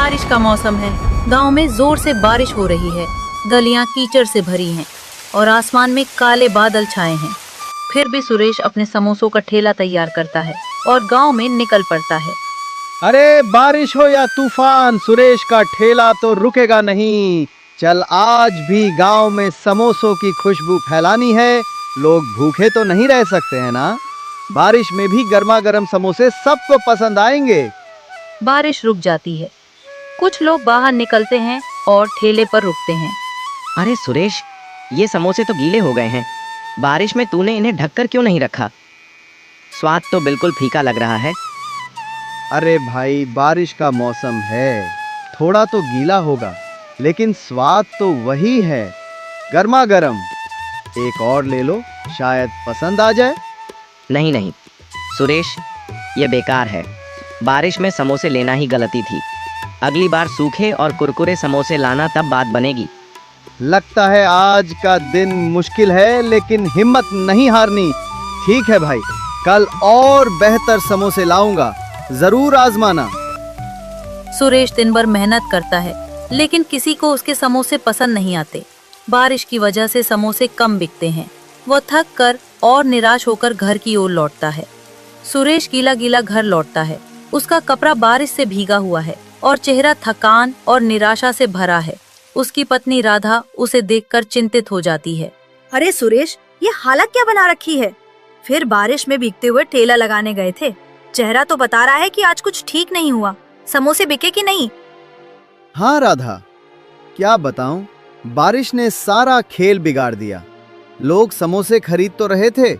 बारिश का मौसम है। गांव में जोर से बारिश हो रही है। गलियां कीचड़ से भरी हैं और आसमान में काले बादल छाए हैं। फिर भी सुरेश अपने समोसों का ठेला तैयार करता है और गांव में निकल पड़ता है। अरे बारिश हो या तूफान, सुरेश का ठेला तो रुकेगा नहीं। चल आज भी गांव में समोसों की खुशबू फैलानी है। लोग भूखे तो नहीं रह सकते हैं ना। बारिश में भी गर्मा गर्म समोसे सबको पसंद आएंगे। बारिश रुक जाती है। कुछ लोग बाहर निकलते हैं और ठेले पर रुकते हैं। अरे सुरेश, ये समोसे तो गीले हो गए हैं। बारिश में तूने इन्हें ढककर क्यों नहीं रखा? स्वाद तो बिल्कुल फीका लग रहा है। अरे भाई, बारिश का मौसम है, थोड़ा तो गीला होगा लेकिन स्वाद तो वही है, गर्मा गर्म। एक और ले लो, शायद पसंद आ जाए। नहीं नहीं सुरेश, ये बेकार है। बारिश में समोसे लेना ही गलती थी। अगली बार सूखे और कुरकुरे समोसे लाना, तब बात बनेगी। लगता है आज का दिन मुश्किल है, लेकिन हिम्मत नहीं हारनी। ठीक है भाई, कल और बेहतर समोसे लाऊंगा, जरूर आजमाना। सुरेश दिन भर मेहनत करता है लेकिन किसी को उसके समोसे पसंद नहीं आते। बारिश की वजह से समोसे कम बिकते हैं। वह थक कर और निराश होकर घर की ओर लौटता है। सुरेश गीला गीला घर लौटता है। उसका कपड़ा बारिश से भीगा हुआ है और चेहरा थकान और निराशा से भरा है। उसकी पत्नी राधा उसे देखकर चिंतित हो जाती है। अरे सुरेश, ये हालत क्या बना रखी है? फिर बारिश में भीगते हुए ठेला लगाने गए थे। चेहरा तो बता रहा है कि आज कुछ ठीक नहीं हुआ। समोसे बिके कि नहीं? हाँ राधा, क्या बताऊं, बारिश ने सारा खेल बिगाड़ दिया। लोग समोसे खरीद तो रहे थे,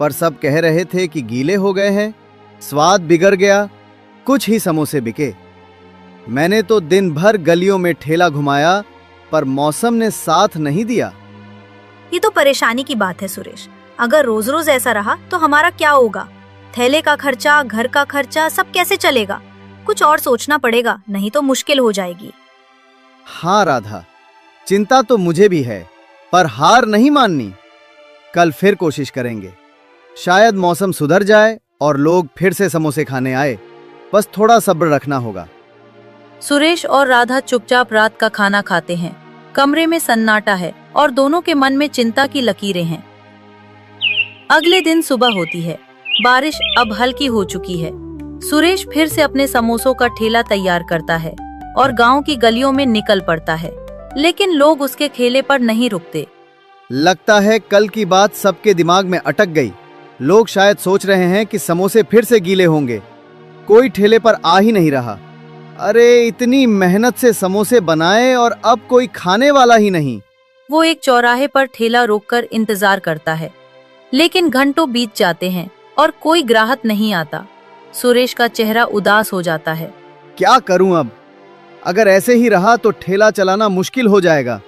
पर सब कह रहे थे कि गीले हो गए हैं, स्वाद बिगड़ गया। कुछ ही समोसे बिके। मैंने तो दिन भर गलियों में ठेला घुमाया, पर मौसम ने साथ नहीं दिया। ये तो परेशानी की बात है सुरेश। अगर रोज रोज ऐसा रहा तो हमारा क्या होगा? थैले का खर्चा, घर का खर्चा, सब कैसे चलेगा? कुछ और सोचना पड़ेगा, नहीं तो मुश्किल हो जाएगी। हाँ राधा, चिंता तो मुझे भी है, पर हार नहीं माननी। कल फिर कोशिश करेंगे। शायद मौसम सुधर जाए और लोग फिर से समोसे खाने आए। बस थोड़ा सब्र रखना होगा। सुरेश और राधा चुपचाप रात का खाना खाते हैं। कमरे में सन्नाटा है और दोनों के मन में चिंता की लकीरें हैं। अगले दिन सुबह होती है। बारिश अब हल्की हो चुकी है। सुरेश फिर से अपने समोसों का ठेला तैयार करता है और गांव की गलियों में निकल पड़ता है, लेकिन लोग उसके ठेले पर नहीं रुकते। लगता है कल की बात सबके दिमाग में अटक गई। लोग शायद सोच रहे हैं कि समोसे फिर से गीले होंगे। कोई ठेले पर आ ही नहीं रहा। अरे इतनी मेहनत से समोसे बनाए और अब कोई खाने वाला ही नहीं। वो एक चौराहे पर ठेला रोककर इंतजार करता है, लेकिन घंटों बीत जाते हैं और कोई ग्राहक नहीं आता। सुरेश का चेहरा उदास हो जाता है। क्या करूं अब? अगर ऐसे ही रहा तो ठेला चलाना मुश्किल हो जाएगा।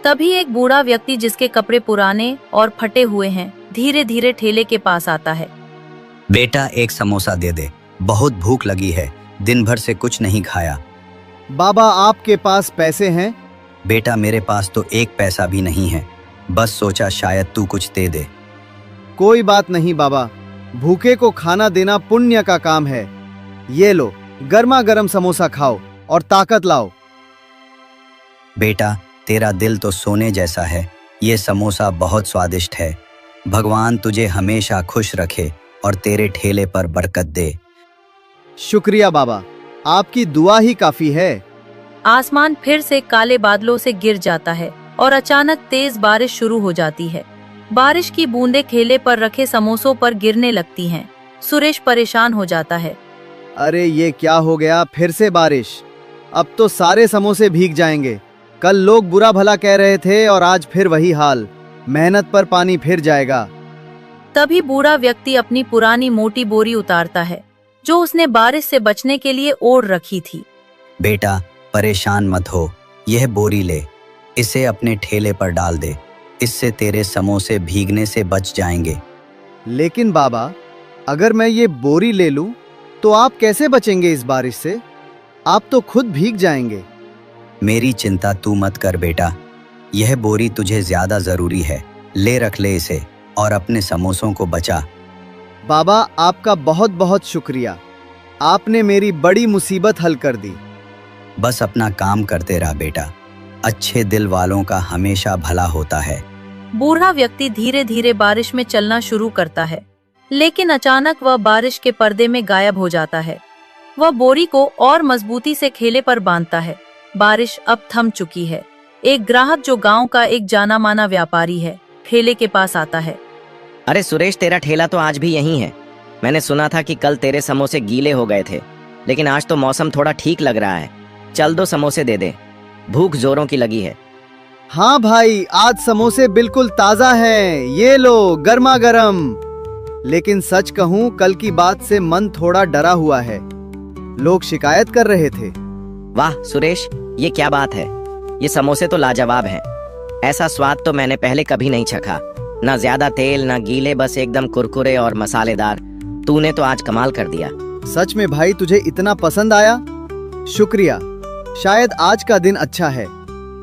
तभी एक बूढ़ा व्यक्ति, जिसके कपड़े पुराने और फटे हुए हैं, धीरे धीरे ठेले के पास आता है। बेटा, एक समोसा दे दे, बहुत भूख लगी है, दिन भर से कुछ नहीं खाया। बाबा, आपके पास पैसे हैं? बेटा, मेरे पास तो एक पैसा भी नहीं है, बस सोचा शायद तू कुछ दे दे। कोई बात नहीं बाबा, भूखे को खाना देना पुण्य का काम है। ये लो, गर्मा गर्म समोसा खाओ और ताकत लाओ। बेटा, तेरा दिल तो सोने जैसा है, ये समोसा बहुत स्वादिष्ट है। भगवान तुझे हमेशा खुश रखे और तेरे ठेले पर बरकत दे। शुक्रिया बाबा, आपकी दुआ ही काफी है। आसमान फिर से काले बादलों से घिर जाता है और अचानक तेज बारिश शुरू हो जाती है। बारिश की बूंदें ठेले पर रखे समोसों पर गिरने लगती हैं। सुरेश परेशान हो जाता है। अरे ये क्या हो गया, फिर से बारिश? अब तो सारे समोसे भीग जाएंगे। कल लोग बुरा भला कह रहे थे और आज फिर वही हाल। मेहनत पर पानी फिर जाएगा। तभी बूढ़ा व्यक्ति अपनी पुरानी मोटी बोरी उतारता है, जो उसने बारिश से बचने के लिए ओढ़ रखी थी। बेटा, परेशान मत हो, यह बोरी ले, इसे अपने ठेले पर डाल दे, इससे तेरे समोसे भीगने से बच जाएंगे। लेकिन बाबा, अगर मैं ये बोरी ले लूं तो आप कैसे बचेंगे इस बारिश से? आप तो खुद भीग जाएंगे। मेरी चिंता तू मत कर बेटा, यह बोरी तुझे ज्यादा जरूरी है, ले रख ले इसे और अपने समोसों को बचा। बाबा, आपका बहुत बहुत शुक्रिया। आपने मेरी बड़ी मुसीबत हल कर दी। बस अपना काम करते रहा बेटा। अच्छे दिल वालों का हमेशा भला होता है। बूढ़ा व्यक्ति धीरे धीरे बारिश में चलना शुरू करता है, लेकिन अचानक वह बारिश के पर्दे में गायब हो जाता है। वह बोरी को और मजबूती से ठेले पर बांधता है। बारिश अब थम चुकी है। एक ग्राहक जो गांव का एक जाना माना व्यापारी है, ठेले के पास आता है। अरे सुरेश, तेरा ठेला तो आज भी यहीं है। मैंने सुना था कि कल तेरे समोसे गीले हो गए थे, लेकिन आज तो मौसम थोड़ा ठीक लग रहा है। चल 2 समोसे दे दे, भूख जोरों की लगी है। हाँ भाई, आज समोसे बिल्कुल ताजा हैं, ये लो गर्मा गर्म। लेकिन सच कहूँ, कल की बात से मन थोड़ा डरा हुआ है। लोग शिकायत कर रहे थे। वाह सुरेश, ये क्या बात है। ये समोसे तो लाजवाब हैं। ऐसा स्वाद तो मैंने पहले कभी नहीं चखा। ना ज्यादा तेल, ना गीले, बस एकदम कुरकुरे और मसालेदार। तूने तो आज कमाल कर दिया। सच में भाई, तुझे इतना पसंद आया? शुक्रिया। शायद आज का दिन अच्छा है।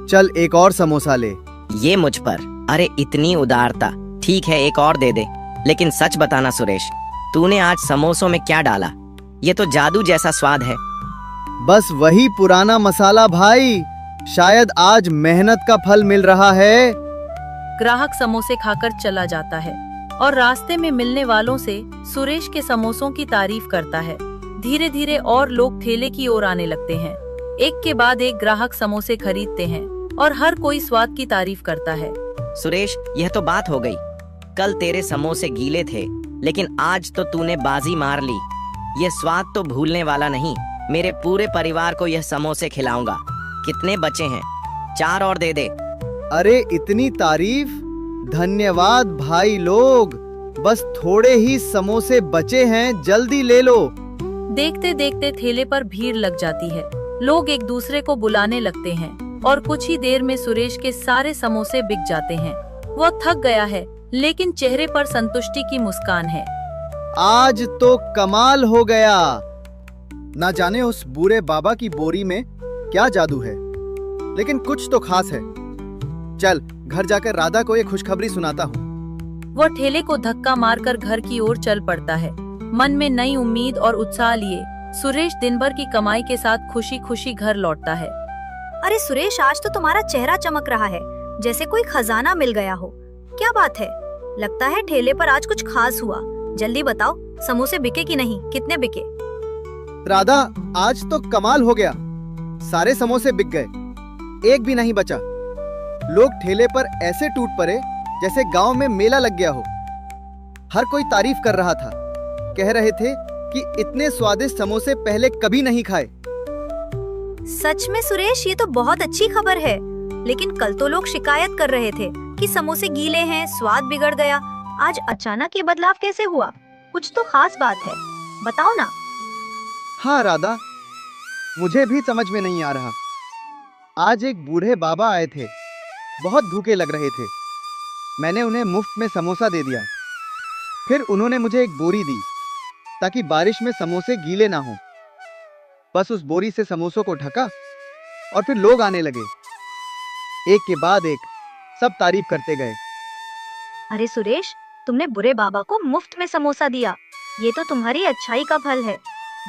चल एक और समोसा ले। ये मुझ पर, अरे इतनी उदारता। ठीक है, एक और दे दे। लेकिन सच बताना सुरेश, तूने आज समोसों में क्या डाला? ये तो जादू जैसा स्वाद है। बस वही पुराना मसाला भाई। शायद आज मेहनत का फल मिल रहा है। ग्राहक समोसे खाकर चला जाता है और रास्ते में मिलने वालों से सुरेश के समोसों की तारीफ करता है। धीरे धीरे और लोग ठेले की ओर आने लगते हैं। एक के बाद एक ग्राहक समोसे खरीदते हैं और हर कोई स्वाद की तारीफ करता है। सुरेश, यह तो बात हो गई। कल तेरे समोसे गीले थे, लेकिन आज तो तूने बाजी मार ली। ये स्वाद तो भूलने वाला नहीं। मेरे पूरे परिवार को यह समोसे खिलाऊंगा। कितने बचे हैं? 4 और दे दे। अरे इतनी तारीफ, धन्यवाद भाई लोग। बस थोड़े ही समोसे बचे हैं, जल्दी ले लो। देखते देखते ठेले पर भीड़ लग जाती है। लोग एक दूसरे को बुलाने लगते हैं और कुछ ही देर में सुरेश के सारे समोसे बिक जाते हैं। वह थक गया है, लेकिन चेहरे पर संतुष्टि की मुस्कान है। आज तो कमाल हो गया। ना जाने उस बूढ़े बाबा की बोरी में क्या जादू है, लेकिन कुछ तो खास है। चल घर जाकर राधा को ये खुशखबरी सुनाता हूँ। वह ठेले को धक्का मारकर घर की ओर चल पड़ता है। मन में नई उम्मीद और उत्साह लिए सुरेश दिन भर की कमाई के साथ खुशी खुशी घर लौटता है। अरे सुरेश, आज तो तुम्हारा चेहरा चमक रहा है, जैसे कोई खजाना मिल गया हो। क्या बात है? लगता है ठेले पर आज कुछ खास हुआ। जल्दी बताओ, समोसे बिके कि नहीं? कितने बिके? राधा, आज तो कमाल हो गया। सारे समोसे बिक गए, एक भी नहीं बचा। लोग ठेले पर ऐसे टूट पड़े जैसे गांव में मेला लग गया हो। हर कोई तारीफ कर रहा था, कह रहे थे कि इतने स्वादिष्ट समोसे पहले कभी नहीं खाए। सच में सुरेश, ये तो बहुत अच्छी खबर है। लेकिन कल तो लोग शिकायत कर रहे थे कि समोसे गीले हैं, स्वाद बिगड़ गया। आज अचानक ये बदलाव कैसे हुआ? कुछ तो खास बात है, बताओ ना। हाँ राधा, मुझे भी समझ में नहीं आ रहा। आज एक बूढ़े बाबा आए थे, बहुत भूखे लग रहे थे। मैंने उन्हें मुफ्त में समोसा दे दिया। फिर उन्होंने मुझे एक बोरी दी ताकि बारिश में समोसे गीले ना हो। बस उस बोरी से समोसों को ढका और फिर लोग आने लगे। एक के बाद एक सब तारीफ करते गए। अरे सुरेश, तुमने बुरे बाबा को मुफ्त में समोसा दिया। ये तो तुम्हारी अच्छाई का फल है।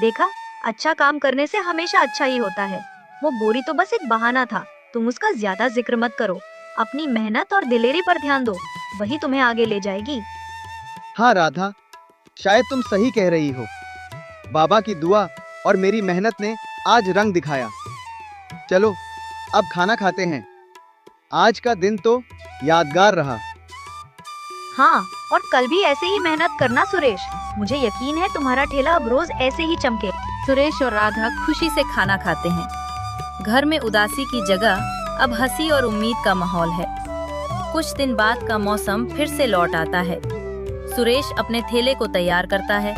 देखा, अच्छा काम करने से हमेशा अच्छा ही होता है। वो बोरी तो बस एक बहाना था। तुम उसका ज्यादा जिक्र मत करो। अपनी मेहनत और दिलेरी पर ध्यान दो, वही तुम्हें आगे ले जाएगी। हाँ राधा, शायद तुम सही कह रही हो। बाबा की दुआ और मेरी मेहनत ने आज रंग दिखाया। चलो अब खाना खाते हैं। आज का दिन तो यादगार रहा। हाँ, और कल भी ऐसे ही मेहनत करना सुरेश। मुझे यकीन है तुम्हारा ठेला अब रोज ऐसे ही चमके। सुरेश और राधा खुशी से खाना खाते हैं। घर में उदासी की जगह अब हंसी और उम्मीद का माहौल है। कुछ दिन बाद का मौसम फिर से लौट आता है। सुरेश अपने ठेले को तैयार करता है।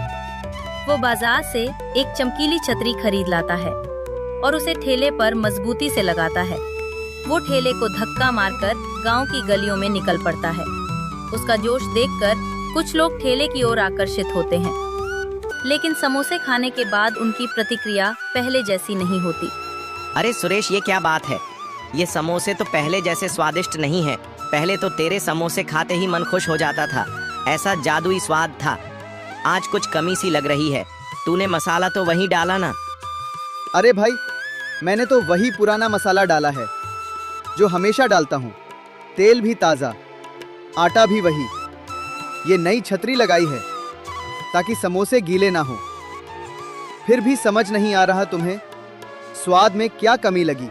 वो बाजार से एक चमकीली छतरी खरीद लाता है और उसे ठेले पर मजबूती से लगाता है। वो ठेले को धक्का मारकर गांव की गलियों में निकल पड़ता है। उसका जोश देखकर कुछ लोग ठेले की ओर आकर्षित होते हैं, लेकिन समोसे खाने के बाद उनकी प्रतिक्रिया पहले जैसी नहीं होती। अरे सुरेश, ये क्या बात है? ये समोसे तो पहले जैसे स्वादिष्ट नहीं है। पहले तो तेरे समोसे खाते ही मन खुश हो जाता था। ऐसा जादुई स्वाद था। आज कुछ कमी सी लग रही है। तूने मसाला तो वही डाला ना? अरे भाई, मैंने तो वही पुराना मसाला डाला है जो हमेशा डालता हूँ। तेल भी ताज़ा, आटा भी वही। ये नई छतरी लगाई है ताकि समोसे गीले ना हो। फिर भी समझ नहीं आ रहा तुम्हें स्वाद में क्या कमी लगी।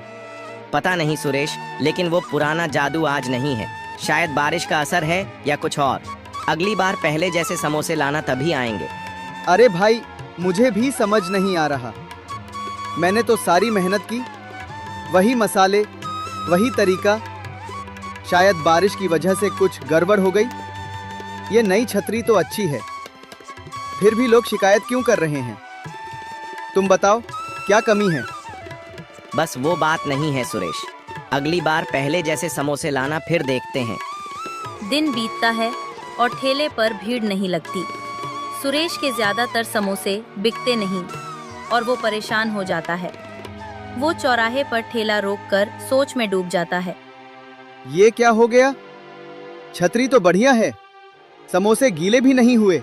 पता नहीं सुरेश, लेकिन वो पुराना जादू आज नहीं है। शायद बारिश का असर है या कुछ और। अगली बार पहले जैसे समोसे लाना, तभी आएंगे। अरे भाई, मुझे भी समझ नहीं आ रहा। मैंने तो सारी मेहनत की, वही मसाले, वही तरीका। शायद बारिश की वजह से कुछ गड़बड़ हो गई। ये नई छतरी तो अच्छी है, फिर भी लोग शिकायत क्यों कर रहे हैं? तुम बताओ, क्या कमी है? बस वो बात नहीं है सुरेश। अगली बार पहले जैसे समोसे लाना, फिर देखते हैं। दिन बीतता है और ठेले पर भीड़ नहीं लगती। सुरेश के ज्यादातर समोसे बिकते नहीं और वो परेशान हो जाता है। वो चौराहे पर ठेला रोककर सोच में डूब जाता है। ये क्या हो गया? छतरी तो बढ़िया है, समोसे गीले भी नहीं हुए,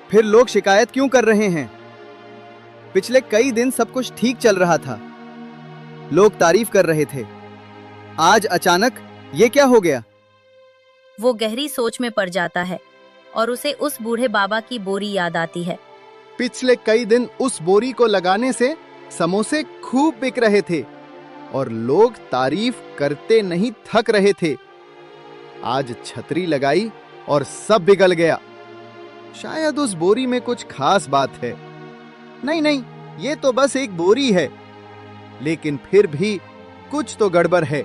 फिर लोग शिकायत क्यों कर रहे हैं? पिछले कई दिन सब कुछ ठीक चल रहा था, लोग तारीफ कर रहे थे। आज अचानक ये क्या हो गया? वो गहरी सोच में पड़ जाता है और उसे उस बूढ़े बाबा की बोरी याद आती है। पिछले कई दिन उस बोरी को लगाने से समोसे खूब बिक रहे थे और लोग तारीफ करते नहीं थक रहे थे। आज छतरी लगाई और सब बिगड़ गया। शायद उस बोरी में कुछ खास बात है। नहीं, ये तो बस एक बोरी है, लेकिन फिर भी कुछ तो गड़बड़ है।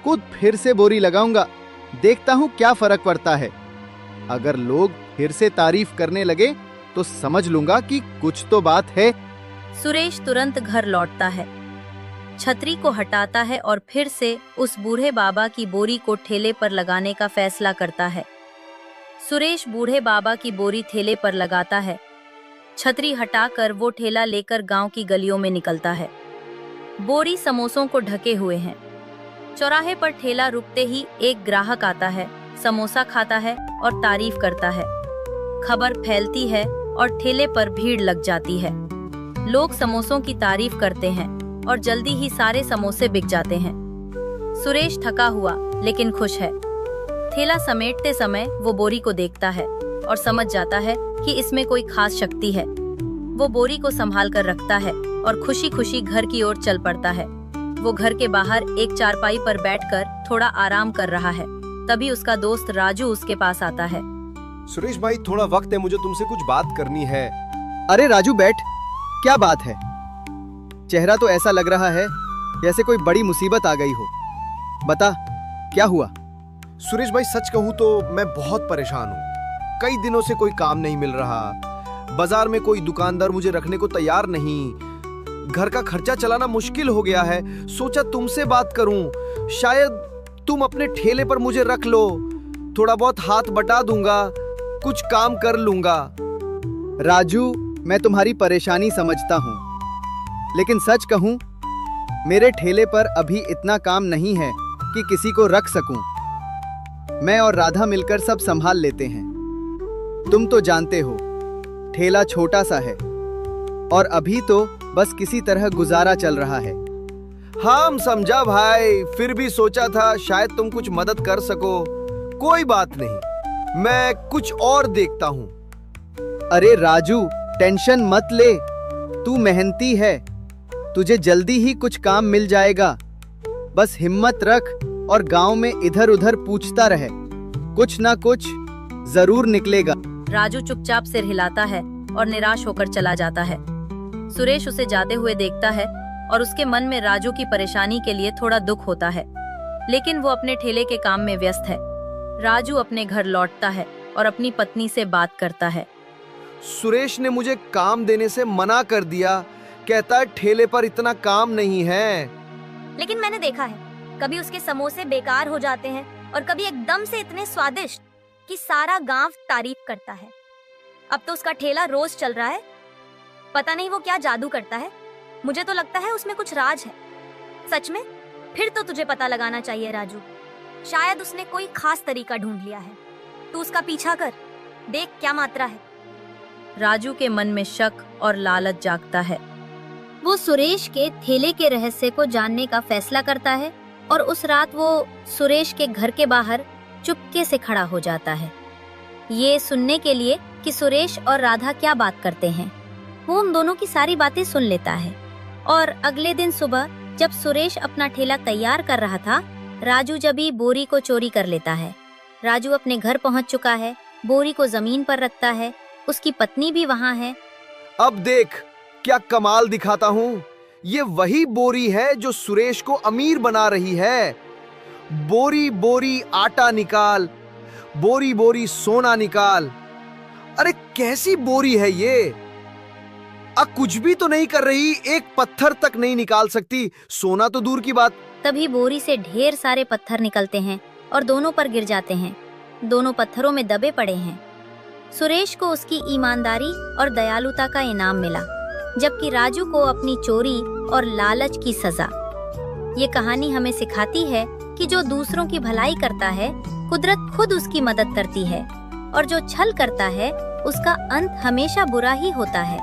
खुद फिर से बोरी लगाऊंगा, देखता हूं क्या फर्क पड़ता है। अगर लोग फिर से तारीफ करने लगे तो समझ लूंगा कि कुछ तो बात है। सुरेश तुरंत घर लौटता है, छतरी को हटाता है और फिर से उस बूढ़े बाबा की बोरी को ठेले पर लगाने का फैसला करता है। सुरेश बूढ़े बाबा की बोरी ठेले पर लगाता है। छतरी हटाकर वो ठेला लेकर गांव की गलियों में निकलता है। बोरी समोसों को ढके हुए हैं। चौराहे पर ठेला रुकते ही एक ग्राहक आता है, समोसा खाता है और तारीफ करता है। खबर फैलती है और ठेले पर भीड़ लग जाती है। लोग समोसों की तारीफ करते हैं और जल्दी ही सारे समोसे बिक जाते हैं। सुरेश थका हुआ लेकिन खुश है। ठेला समेटते समय वो बोरी को देखता है और समझ जाता है कि इसमें कोई खास शक्ति है। वो बोरी को संभाल कर रखता है और खुशी खुशी घर की ओर चल पड़ता है। वो घर के बाहर एक चारपाई पर बैठकर थोड़ा आराम कर रहा है। तभी उसका दोस्त राजू उसके पास आता है। सुरेश भाई, थोड़ा वक्त है, मुझे तुमसे कुछ बात करनी है। अरे राजू, बैठ। क्या बात है? चेहरा तो ऐसा लग रहा है जैसे कोई बड़ी मुसीबत आ गई हो। बता, क्या हुआ? सुरेश भाई, सच कहूँ तो मैं बहुत परेशान हूँ। कई दिनों से कोई काम नहीं मिल रहा। बाजार में कोई दुकानदार मुझे रखने को तैयार नहीं। घर का खर्चा चलाना मुश्किल हो गया है। सोचा तुमसे बात करूं, शायद तुम अपने ठेले पर मुझे रख लो। थोड़ा बहुत हाथ बटा दूंगा, कुछ काम कर लूंगा। राजू, मैं तुम्हारी परेशानी समझता हूँ, लेकिन सच कहूँ, मेरे ठेले पर अभी इतना काम नहीं है कि किसी को रख सकूं। मैं और राधा मिलकर सब संभाल लेते हैं। तुम तो जानते हो, ठेला छोटा सा है और अभी तो बस किसी तरह गुजारा चल रहा है। हाँ, समझा भाई, फिर भी सोचा था शायद तुम कुछ मदद कर सको। कोई बात नहीं, मैं कुछ और देखता हूँ। अरे राजू, टेंशन मत ले, तू मेहनती है, तुझे जल्दी ही कुछ काम मिल जाएगा। बस हिम्मत रख और गांव में इधर उधर पूछता रहे, कुछ ना कुछ जरूर निकलेगा। राजू चुपचाप सिर हिलाता है और निराश होकर चला जाता है। सुरेश उसे जाते हुए देखता है और उसके मन में राजू की परेशानी के लिए थोड़ा दुख होता है, लेकिन वो अपने ठेले के काम में व्यस्त है। राजू अपने घर लौटता है और अपनी पत्नी से बात करता है। सुरेश ने मुझे काम देने से मना कर दिया, कहता है ठेले पर इतना काम नहीं है। लेकिन मैंने देखा है, कभी उसके समोसे बेकार हो जाते हैं और कभी एकदम से इतने स्वादिष्ट कि सारा गांव तारीफ करता है। अब तो उसका ठेला रोज चल रहा है। पता नहीं वो क्या जादू करता है। मुझे तो लगता है उसमें कुछ राज है। सच में? फिर तो तुझे पता लगाना चाहिए राजू। शायद उसने कोई खास तरीका ढूंढ लिया है। तू उसका पीछा कर, देख क्या मात्रा है। राजू के मन में शक और लालच जागता है। वो सुरेश के थैले के रहस्य को जानने का फैसला करता है और उस रात वो सुरेश के घर के बाहर चुपके से खड़ा हो जाता है, ये सुनने के लिए कि सुरेश और राधा क्या बात करते हैं। वो उन दोनों की सारी बातें सुन लेता है। और अगले दिन सुबह जब सुरेश अपना ठेला तैयार कर रहा था, राजू जबी बोरी को चोरी कर लेता है। राजू अपने घर पहुंच चुका है, बोरी को जमीन पर रखता है, उसकी पत्नी भी वहां है। अब देख क्या कमाल दिखाता हूँ। ये वही बोरी है जो सुरेश को अमीर बना रही है। बोरी बोरी आटा निकाल, बोरी बोरी सोना निकाल। अरे कैसी बोरी है ये? कुछ भी तो नहीं कर रही, एक पत्थर तक नहीं निकाल सकती, सोना तो दूर की बात। तभी बोरी से ढेर सारे पत्थर निकलते हैं और दोनों पर गिर जाते हैं। दोनों पत्थरों में दबे पड़े हैं। सुरेश को उसकी ईमानदारी और दयालुता का इनाम मिला, जबकि राजू को अपनी चोरी और लालच की सजा। ये कहानी हमें सिखाती है कि जो दूसरों की भलाई करता है, कुदरत खुद उसकी मदद करती है, और जो छल करता है उसका अंत हमेशा बुरा ही होता है।